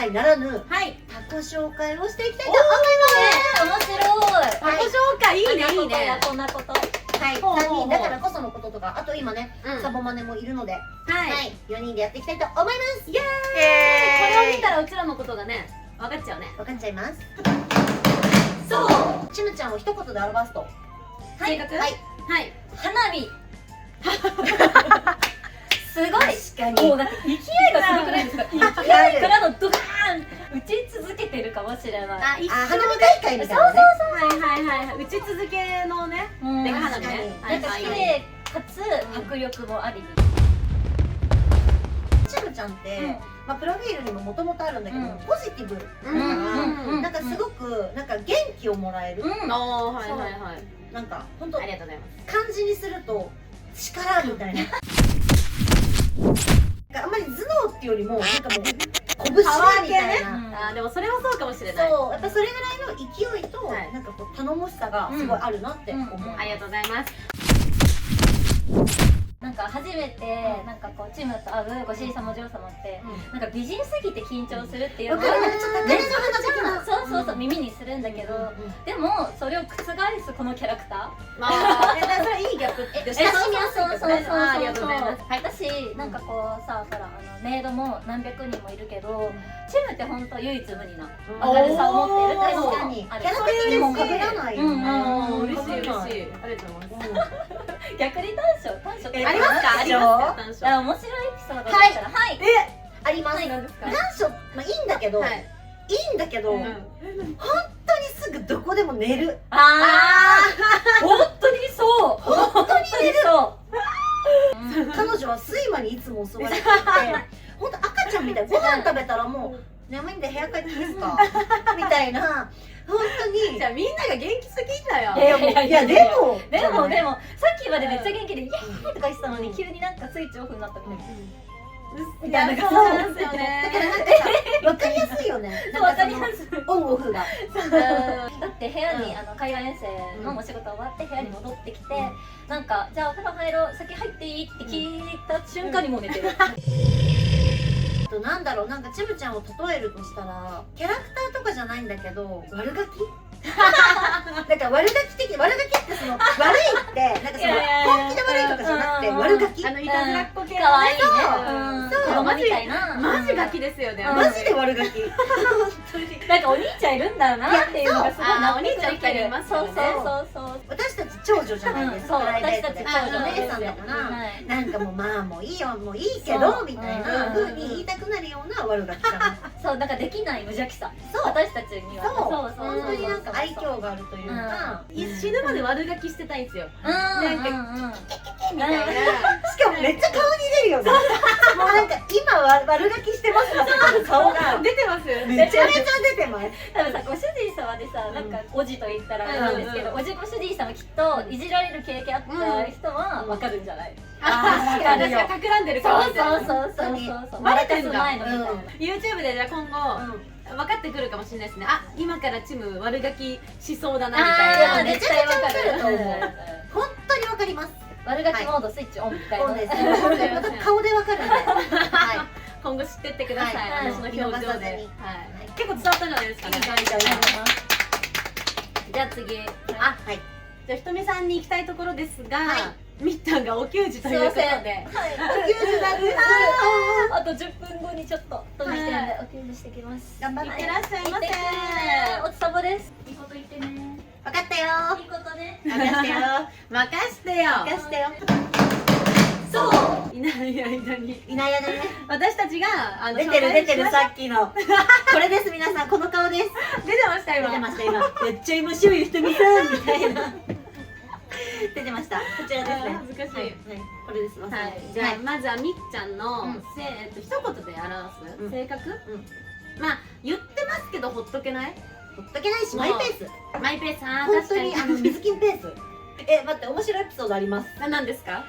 介ならぬはい。タコ紹介をしていきたいと思います。面白い。タコ紹介いいねいいね。こんなこと。はい、3人だからこそのこととか、あと今ね、サボマネもいるので、ははい。い、4人でやっていきたいと思います。イエーイ。これを見たらうちらのことがね分かっちゃうね。分かっちゃいます。そう。ちむちゃんを一言で表すと、性格。はい。はい。花火。すごい。確かにもうだって勢いがすごくないですか。勢いからのドカーン打ち続けてるかもしれない。あ、一緒。花火大会みたいなね。はいはいはい。打ち続けのね。でか花火ね。なんか綺麗かつ迫力もあり。ちむちゃんってまあプロフィールにももともとあるんだけど、ポジティブだからなんかすごくなんか元気をもらえる。ああ、はいはいはい。なんか本当ありがとうございます。漢字にすると力みたいな。あんまり頭脳っていうよりもなんかもう拳みたいな。あ、でもそれはそうかもしれない。そう、やっぱそれぐらいの勢いとなんかこう頼もしさがすごいあるなって思う。ありがとうございます。なんか初めてなんかこうチームと会うご主人様お嬢様ってなんか美人すぎて緊張するっていうのをちょっとめっちゃそうそうそう耳にするんだけど、でもそれを覆すこのキャラクター、ああ、それいいギャップ。親しみやすい。そうありがとうございます。私なんかこうさ、ほらメイドも何百人もいるけど、チームって本当唯一無二な明るさを持っているっていうのも確かにキある。ャラ的にも被らないよね。嬉しい嬉しい。ありがとうございます。逆に短所ってありますか？ありますか？面白いエピソードだったら、はい。あります。何ですか？短所まあいいんだけど、いいんだけど、本当にすぐどこでも寝る。ああ、本当にそう。本当に寝る。そう。彼女は睡魔にいつも襲われていて、本当赤ちゃんみたい。ご飯食べたらもう眠いんで部屋帰っていいですかみたいな。本当に。じゃあみんなが元気すぎんだよ。いやでもさっきまでめっちゃ元気でイエーイとか言ってたのに急になんかスイッチオフになったみたいな。みたいな感じですよだね。からなんかさ、わかりやすいよね。そう、わかります。オンオフが。だって部屋に海外遠征のお仕事終わって部屋に戻ってきて、なんかじゃあお風呂入ろう、先入っていいって聞いた瞬間にもう寝てる。なんだろう、なんかちむちゃんを例えるとしたらキャラクターとかじゃないんだけど悪ガキだから悪ガキってその悪いってなんかその本気で悪いとかじゃなくて悪ガキ。いたずらっ子系かわいいね。そう子供みたいな。マジガキですよね。マジで悪ガキ。なんかお兄ちゃんいるんだなっていうのがすごいお兄ちゃん2人いますよね。そう私たち長女じゃないですか。私たち長女お姉さんだからなんかもうまあもういいよもういいけどみたいな風に言いたくなるような悪ガキさん。そう、なんかできない無邪気さ。そう私たちには。そう本当になんか愛嬌があるというか、死ぬまで悪ガキしてたいんですよ。なんかみたいな。しかもめっちゃ顔に出るよね。もうなんか今は悪ガキしてますかって顔が出てますよね。めちゃめちゃ出てます。多分さ、ご主人様でさ、なんかおじと言ったらあれなんですけど、おじご主人様きっといじられる経験あった人はわかるんじゃない？私が企んでるからみたいな。そうバレてる前のみたいな。YouTube でじゃあ今後分かってくるかもしれないですね。あ、今からチム悪ガキしそうだなみたいな。めちゃめちゃわかると思う。本当にわかります。悪ガキモードスイッチオンみたいな。オンです。顔でわかるんで。はい。今後知ってってください。私の表情で。結構伝わったんじゃないですかね。じゃあ次。あ、はい。じゃあひとみさんに行きたいところですが、みったんがお給仕ということで。お給仕なんです。あと10分後にちょっと飛びしてるんでお給仕してきます。頑張って。いってらっしゃいませ。おつさまです。いいこと言ってね。分かったよ。いいことね。任してよ。任してよ。任してよ。そう。いない間に。いない間にね。私たちが出てるさっきの。これです皆さんこの顔です。出てました今。出てました今。やっちゃいましょうよひとみさんみたいな。出てました。こちらですね。恥ずかしい。はい。これです。はい。じゃあまずはみっちゃんの一言で表す性格。まあ言ってますけどほっとけない。ほっとけないしマイペース。マイペース。本当に水金ペース。待って面白いエピソードあります。何ですか？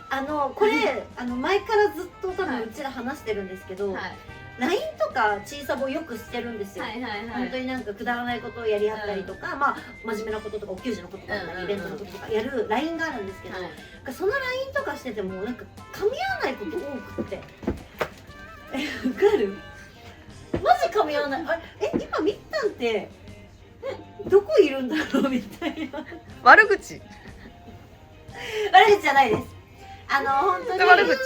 これ前からずっと多分うちら話してるんですけど、LINE とか小さぼよくしてるんですよ。本当になんかくだらないことをやり合ったりとか、まあ真面目なこととかお給仕のこととかイベントのこととかやる LINE があるんですけど、その LINE とかしててもなんか噛み合わないこと多くって。わかる？マジ噛み合わない。あれ今みったんってどこいるんだろうみたいな。悪口悪口じゃないです。本当に悪口。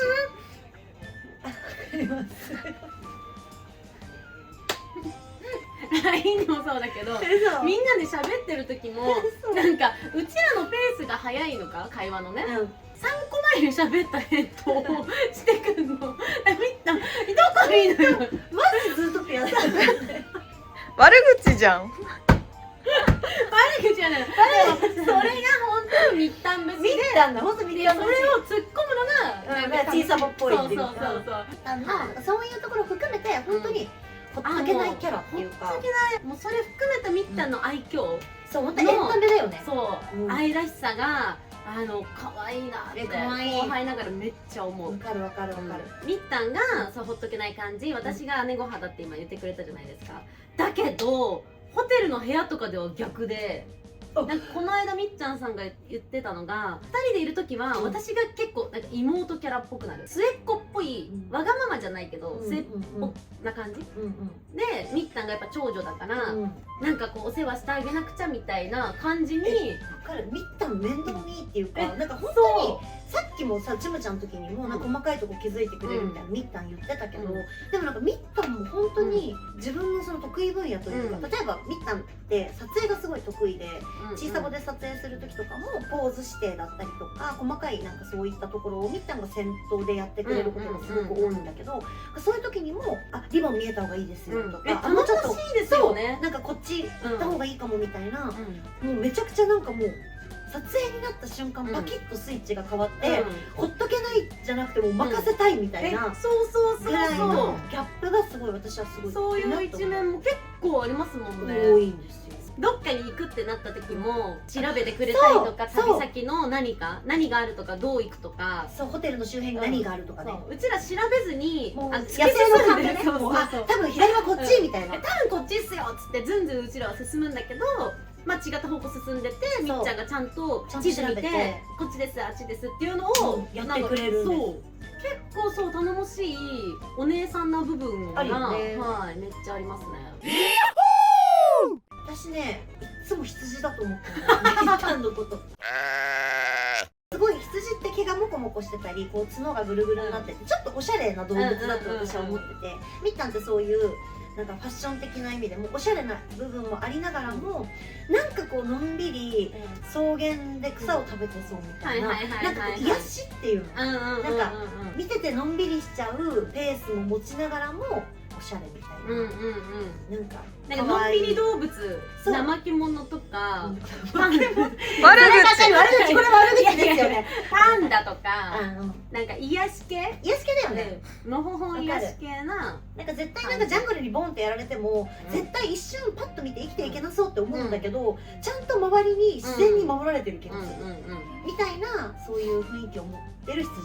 LINE にもそうだけど、みんなで喋ってる時もなんかうちらのペースが早いのか、会話のね、3個前に喋った返答をしてくんの。みんなどこにいるのよ。マジずっとピアノ。悪口じゃん。悪口じゃない。それが本当に密談別で、みったんだ、本当みったんだ。それを突っ込むのが小さぼっぽいっていうか。そうそういうところ含めて本当にほっとけないキャラっていうか。ほっとけない。もうそれ含めた密談の愛嬌。そう、本当にエンタメだよね。そう、愛らしさが可愛いなって可愛い後輩ながらめっちゃ思う。わかるわかるわかる。みったんがそうほっとけない感じ、私が姉御肌って今言ってくれたじゃないですか。だけどホテルの部屋とかでは逆で、なんかこの間みっちゃんさんが言ってたのが、2人でいる時は私が結構なんか妹キャラっぽくなる、末っ子っぽい、わがままじゃないけど末っ子な感じで、みったんがやっぱ長女だからなんかこうお世話してあげなくちゃみたいな感じに。わかる。みったん面倒見いいっていうか、なんか本当にさっきもさ、ちむちゃんの時にもなんか細かいとこ気づいてくれるみたいなみったん言ってたけど、でもなんかみったんも本当に自分のその得意分野というか、例えばみったんって撮影がすごい得意で、小さ子で撮影する時とかもポーズ指定だったりとか、細かいなんかそういったところをみったんが先頭でやってくれることがすごく多いんだけど、そういう時にもリボン見えた方がいいですよとか、もうちょっと楽しいですよね、なんかこっち行った方がいいかもみたいな、もうめちゃくちゃなんかもう撮影になった瞬間パキッとスイッチが変わって、ほっとけないじゃなくても任せたいみたいなぐらいのギャップがすごい、私はすごいそういう一面も結構ありますもんね。多いんですよ。どっかに行くってなった時も調べてくれたりとか、旅先の何があるとか、どう行くとか、そう、ホテルの周辺に何があるとかね、うちら調べずに野生の感じでね、多分左はこっちみたいな、多分こっちっすよっつってずんずんうちらは進むんだけど、まあ違った方向進んでて、みっちゃんがちゃんと地図見て、こっちですあっちですっていうのをやってくれるんです。結構そう頼もしいお姉さんな部分がめっちゃありますね。私ね、いつも羊だと思ってるみっちゃんのこと。すごい羊って毛がモコモコしてたり、こう角がぐるぐるになってて、ちょっとおしゃれな動物だと私は思ってて、みっちゃんってそういうなんかファッション的な意味でもおしゃれな部分もありながらも、なんかこうのんびり草原で草を食べてそうみたいな、なんかこう癒しっていうの、なんか見ててのんびりしちゃうペースも持ちながらもおしゃれみたいな、なんかのんびり動物、怠け者とか、悪口。これ悪口ですよね。パンダとか、なんか癒し系だよね。のほほん癒し系な、なんか絶対なんかジャングルにボンってやられても絶対一瞬パッと見て生きていけなそうって思うんだけど、ちゃんと周りに自然に守られてる気がするみたいな、そういう雰囲気を持ってる羊で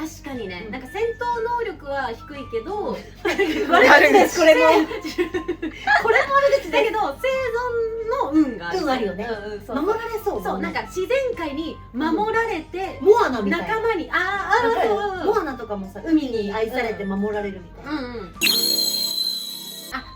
す。確かにね、なんか戦闘能力は低いけど、悪口です。これも悪口だけど生存の運があるよね。守られそう。そう、なんか自然界に守られて、モアナみたいな、仲間にモアナとかもさ、海に愛されて守られるみたいな。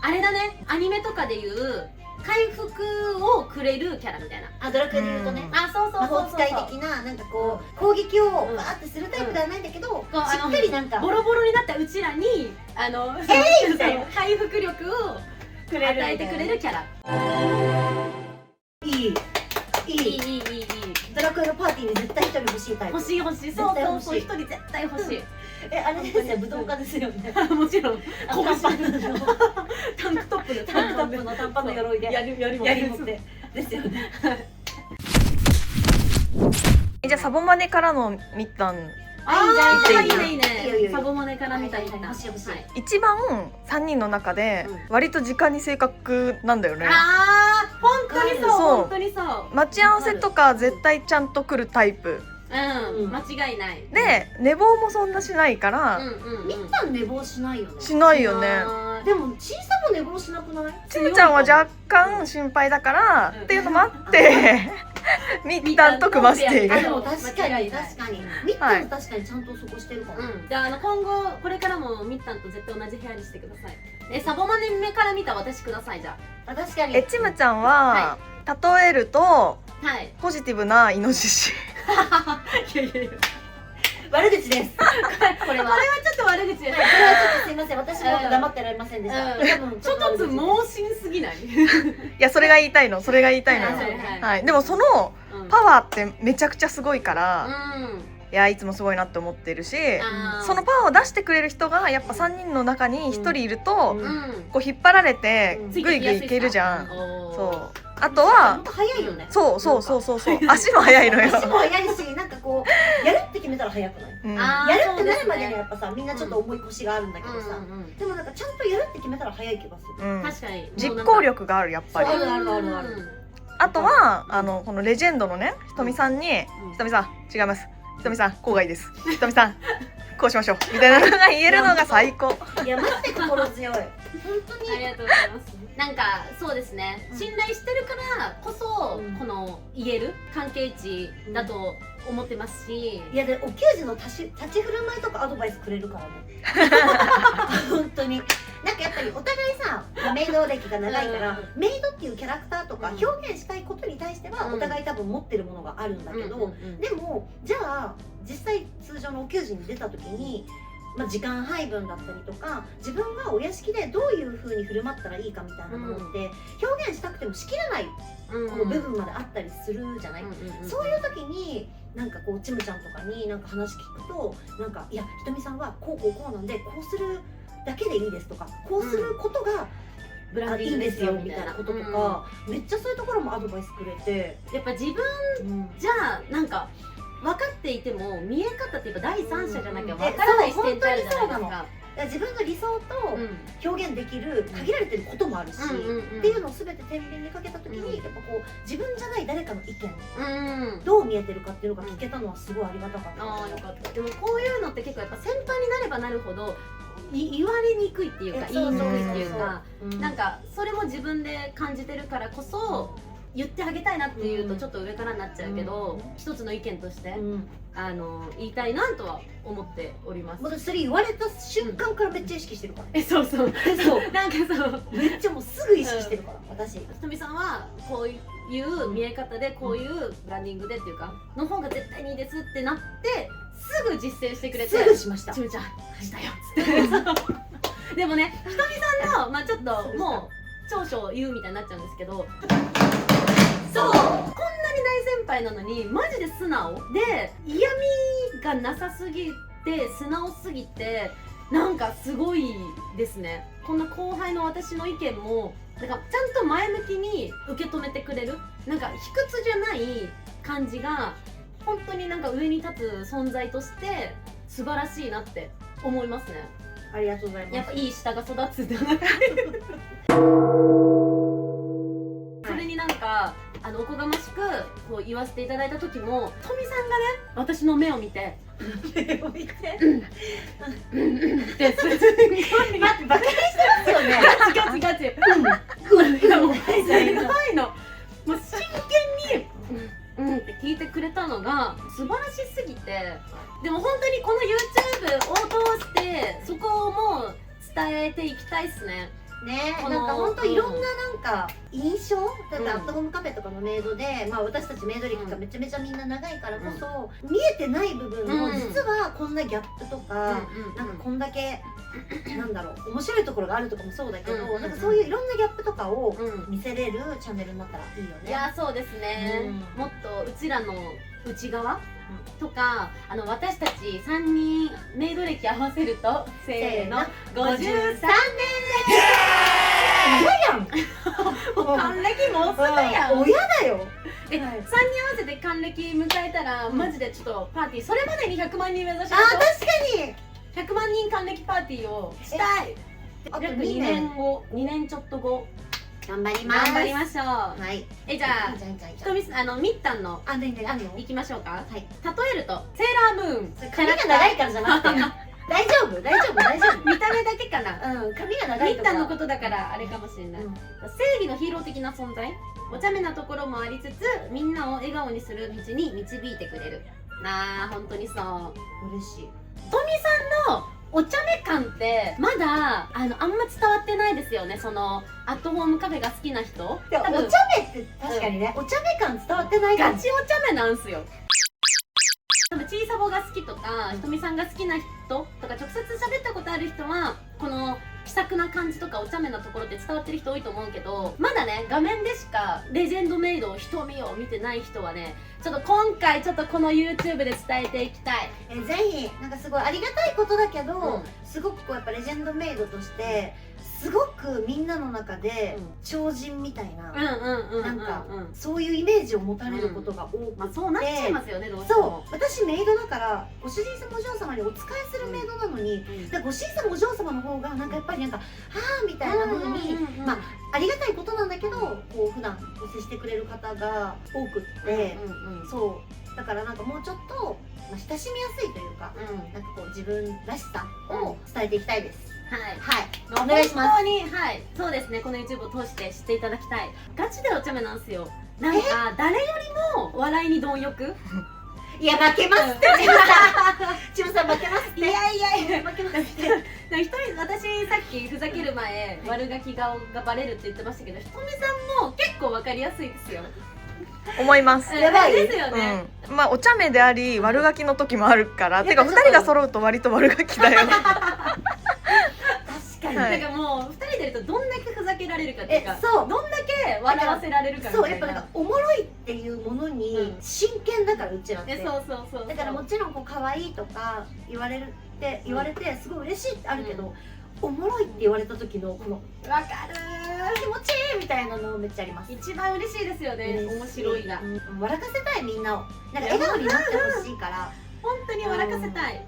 あれだね、アニメとかでいう回復をくれるキャラみたいな。ドラクエで言うとね、魔法使い的な、なんかこう攻撃をバーってするタイプではないんだけど、しっかりなんかボロボロになったうちらに回復力を与えてくれるキャラ。いいドラクエのパーティーに絶対一人欲しいタイプ。欲しい、そう一人絶対欲しい。あれですよ、武道家ですよね。もちろんタンクトップの短パンの鎧でやり持ってですよね。じゃあサボマネからのみったん、いいね。サボマネから見たみたいな。一番3人の中で割と時間に正確なんだよね。本当にそう。待ち合わせとか絶対ちゃんと来るタイプ。間違いない。で、寝坊もそんなしないから。みったん寝坊しないよね。しないよね。でも小さも寝坊しなくない？ちむちゃんは若干心配だからっていうのもあってミッタンと組ませているあでも確かに確かにミッタン確かにちゃんとそこしてるかも。じゃあ今後これからもミッタンと絶対同じ部屋にしてください。サボマネ目から見た私ください。じゃあ確かにちむちゃんは、例えるとあはいポジティブなイノシシ。いやいやいや悪口です。これはちょっと悪口です。これはちょっとすいません、私も黙ってられませんでした。多分ちょっと盲信すぎない？いやそれが言いたいの、それが言いたいのよ。はい。でもそのパワーってめちゃくちゃすごいから、いやいつもすごいなって思ってるし、そのパワーを出してくれる人がやっぱ3人の中に1人いると、こう引っ張られてグイグイいけるじゃん。そう。あとは本当早いよね。そう足も速いのよ。足も速いし、なんかこうやるって決めたら速くない？やるってなるまでにはやっぱさ、みんなちょっと重い腰があるんだけどさ、でもなんかちゃんとやるって決めたら速い気がする。確かに実行力があるやっぱり。あるあるあるある。あとはこのレジェンドのねひとみさんに「ひとみさん違います、ひとみさんこうがいいです、ひとみさんこうしましょう」みたいなのが言えるのが最高。いやマジで心強い。本当にありがとうございます。なんかそうですね、信頼してるからこそこの言える関係値だと思ってますし、いやでお給仕の立ち振る舞いとかアドバイスくれるからね。本当になんかやっぱりお互いさメイド歴が長いからメイドっていうキャラクターとか表現したいことに対してはお互い多分持ってるものがあるんだけど、でもじゃあ実際通常のお給仕に出た時に時間配分だったりとか自分がお屋敷でどういう風に振る舞ったらいいかみたいなものって表現したくてもしきれないこの部分まであったりするじゃない。そういう時になんかこうちむちゃんとかになんか話聞くとなんかいやひとみさんはこうなんでこうするだけでいいですとかこうすることがいいんですよみたいなこととかめっちゃそういうところもアドバイスくれて、やっぱ自分じゃなんか分かっていても見え方ってやっぱ第三者じゃなきゃ分からない視点ってあるじゃないですか。自分の理想と表現できる限られてることもあるしっていうのを全て天秤にかけた時にやっぱこう自分じゃない誰かの意見どう見えてるかっていうのが聞けたのはすごいありがたかった。ああよかった。でもこういうのって結構やっぱ先輩になればなるほど言われにくいっていうか言いにくいっていうか、なんかそれも自分で感じてるからこそ言ってあげたいなっていうとちょっと上からになっちゃうけど、一つの意見として言いたいなとは思っております。私それ言われた瞬間からめっちゃ意識してるから。そうなんかそうめっちゃもうすぐ意識してるから私。ひとみさんはこういう見え方でこういうブランディングでっていうかの方が絶対にいいですってなってすぐ実践してくれて、すぐしました。ちむちゃんしたよっつってでもねひとみさんのちょっともう長所を言うみたいになっちゃうんですけど、そうこんなに大先輩なのにマジで素直で嫌味がなさすぎて素直すぎてなんかすごいですね。こんな後輩の私の意見もなんかちゃんと前向きに受け止めてくれる、なんか卑屈じゃない感じが本当になんか上に立つ存在として素晴らしいなって思いますね。ありがとうございます。やっぱいい下が育つんだなそれになんかおこがましくこう言わせていただいた時もとみさんがね私の目を見て目を見てってすごい待ってバカにしてますよね。ガチガチすごいのもう真剣にって聞いてくれたのが素晴らしすぎて、でも本当にこの YouTube を通してそこをもう伝えていきたいっすね。ね、なんか本当いろんななんか印象だってアットホームカフェとかのメイドで、私たちメイド歴がめちゃめちゃみんな長いからこそ、見えてない部分も実はこんなギャップとか、なんかこんだけなんだろう面白いところがあるとかもそうだけど、なんかそういういろんなギャップとかを見せれるチャンネルになったらいいよね。いやそうですね、もっとうちらの内側とか私たち3人メイド歴合わせるとせーの53年親やんもう還暦もうすぐやん親だよ。3人合わせて還暦迎えたらマジでちょっとパーティーそれまでに100万人目指しましょう。確かに100万人還暦パーティーをしたい。あと約2年後2年ちょっと後頑張ります。頑張りましょう。はい。じゃあひとみみったんの何いきましょうか。はい。例えるとセーラームーン。髪が長いからじゃなくて大丈夫見た目だけかな。髪が長いとかみったんのことだからあれかもしれない、正義のヒーロー的な存在、お茶目なところもありつつみんなを笑顔にする道に導いてくれる。本当にそう。嬉しい。とみさんのお茶目感ってまだあんま伝わってないですよね。そのアットホームカフェが好きな人、お茶目って確かにね、お茶目感伝わってないかも。ガチお茶目なんすよ。多分ちいさぼが好きとか、ひとみさんが好きな人とか直接喋ったことある人はこの気さくな感じとかお茶目なところって伝わってる人多いと思うけど、まだね画面でしかレジェンドメイドひとみを見てない人はね、ちょっと今回ちょっとこの YouTube で伝えていきたい。ぜひなんかすごいありがたいことだけど、すごくこうやっぱレジェンドメイドとしてすごくみんなの中で超人みたいな、なんかそういうイメージを持たれることが多くて、まあそうなっちゃいますよね、どうしても。そう、私メイドだからご主人様お嬢様にお仕えするメイドなのに、ご主人様お嬢様の方がなんかやっぱりなんかみたいな風に、まあありがたいことなんだけど、こう普段お接してくれる方が多くって、そうだからなんかもうちょっと親しみやすいというか、なんかこう自分らしさを伝えていきたいです。はい、お願いします。本当に、そうですね、この YouTube を通して知っていただきたい。ガチでお茶目なんですよ。なんか誰よりも笑いに貪欲。いや負けますってチムさん負けますって。いや負けますって。一人、私さっきふざける前悪ガキ顔がバレるって言ってましたけど、ひとみさんも結構わかりやすいですよ。思います。やばいですよね。まあお茶目であり悪ガキの時もあるから、てか2人が揃うと割と悪ガキだよね。確かに。だからもう2人でいるとどんだけふざけられるかっていうか、そう、どんだけ笑わせられるかみたいな。そう、やっぱなんかおもろいっていうものに真剣だから、うちらって。そうだからもちろんこう可愛いとか言われてすごい嬉しいってあるけど、おもろいって言われた時のこのわかる気持ちいいみたいなのめっちゃあります。一番嬉しいですよね、面白いが。笑かせたい、みんなをなんか笑顔になってほしいから、本当に笑かせたい。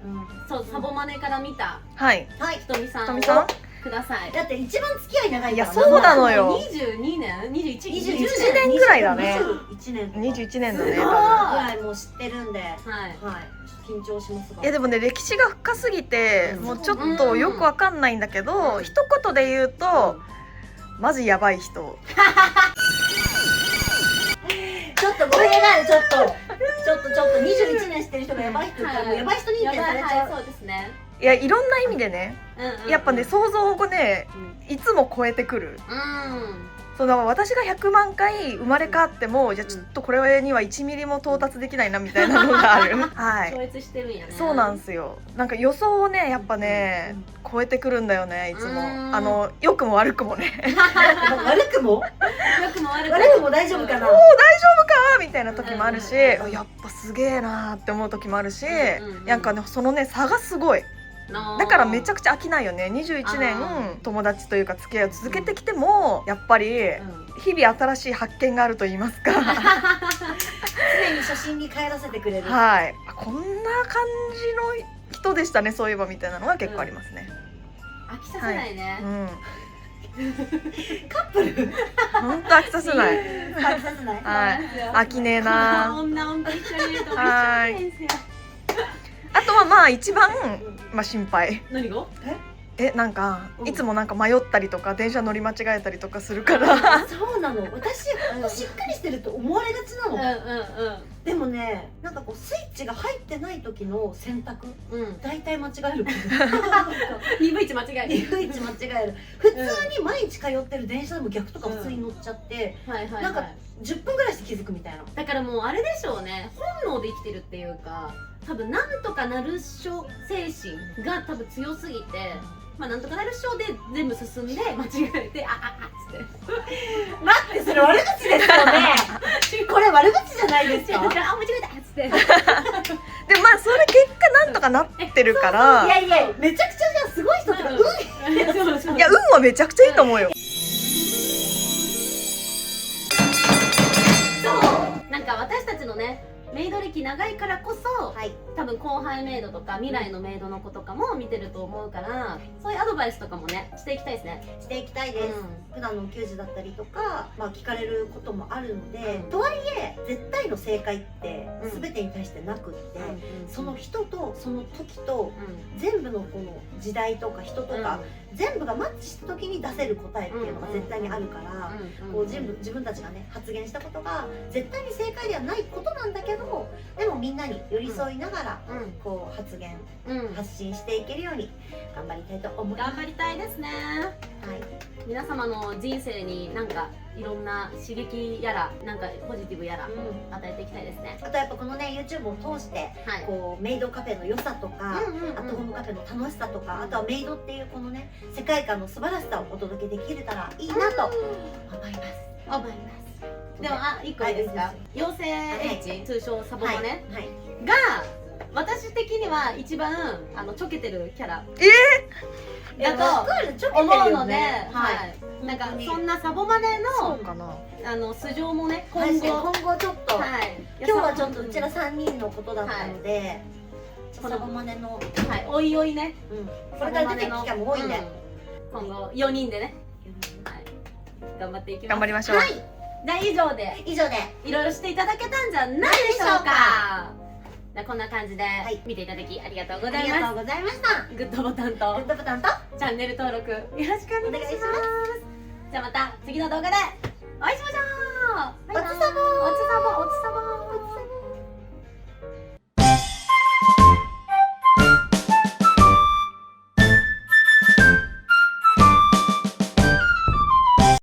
そう、サボマネから見たひとみさんをください。だって一番付き合い長い。いやそうなのよ。22年21年ぐらいだね。21年だね。ぐらいもう知ってるんで、緊張しますが。いやでもね、歴史が深すぎてもうちょっとよくわかんないんだけど、一言で言うとマジやばい人。ちょっと語弊がある。ちょっと21年してる人がやばい人からもうやばい人認定されちゃう。そうですね。いや、いろんな意味でね、やっぱね、想像をねいつも超えてくる。そうだから私が100万回生まれ変わっても、いやちょっとこれには1ミリも到達できないなみたいなのがある。はい。超越してるんやね。そうなんですよ。なんか予想をね、やっぱね、超えてくるんだよね、いつも。良くも悪くもね。悪くも大丈夫かな。おお、大丈夫かみたいな時もあるし、やっぱすげえなーって思う時もあるし、なんかね、そのね差がすごい。だからめちゃくちゃ飽きないよね。21年友達というか付き合いを続けてきても、やっぱり日々新しい発見があると言いますか、常に初心に帰らせてくれる。はい、こんな感じの人でしたね、そういえばみたいなのが結構ありますね。飽きさせないね。カップル本当飽きさせない。飽きさせない。飽きねえな。女と一緒にいると飽きないんですよ。あとはまあ一番心配。何が？なんかいつもなんか迷ったりとか電車乗り間違えたりとかするから。そうなの。私しっかりしてると思われがちなの。でもね、なんかこうスイッチが入ってない時の選択、大体間違える。鈍い位置間違える。鈍い位置間違える。普通に毎日通ってる電車でも逆とか普通に乗っちゃって、なんか10分ぐらいして気づくみたいな。だからもうあれでしょうね。本能で生きてるっていうか、多分なんとかなるっしょ精神が多分強すぎて、なんとかなるっしょで全部進んで間違えて、っつって待って、それ悪口ですよね。これ悪口じゃないですか。間違えたっつって。でもそれ結果なんとかなってるから。いやめちゃくちゃじゃあすごい人とかいや運はめちゃくちゃいいと思うよ。なんか私たちのねメイド歴長いからこそ、はい、多分後輩メイドとか未来のメイドの子とかも見てると思うから、そういうアドバイスとかもねしていきたいですね。していきたいです、普段のお給仕だったりとか、まあ、聞かれることもあるので、とはいえ絶対の正解って全てに対してなくって、その人とその時と、全部のこの時代とか人とか、全部がマッチした時に出せる答えっていうのが絶対にあるから、こう自分たちがね発言したことが絶対に正解ではないことなんだけど、でもみんなに寄り添いながら、こう発言、発信していけるように頑張りたいと思います。頑張りたいですね。はい、皆様の人生になんかいろんな刺激やらなんかポジティブやら与えていきたいですね。あとやっぱこのね YouTube を通して、こうメイドカフェの良さとか、アットホームカフェの楽しさとか、あとはメイドっていうこのね世界観の素晴らしさをお届けできれたらいいなと思います。でも1個いいですか。妖精 H 通称サボマネが私的には一番ちょけてるキャラだと思うので、なんかそんなサボマネの素性もね今後ちょっと、今日はちょっとうちら3人のことだったので、サボマネのおいおいね、これから出てく機会も多いんで、今後4人でね頑張っていきます。頑張りましょう。じゃあ以上でいろいろしていただけたんじゃないでしょうか。こんな感じで見ていただきありがとうございます。グッドボタンとチャンネル登録よろしくお願いします。じゃあまた次の動画でお会いしましょう。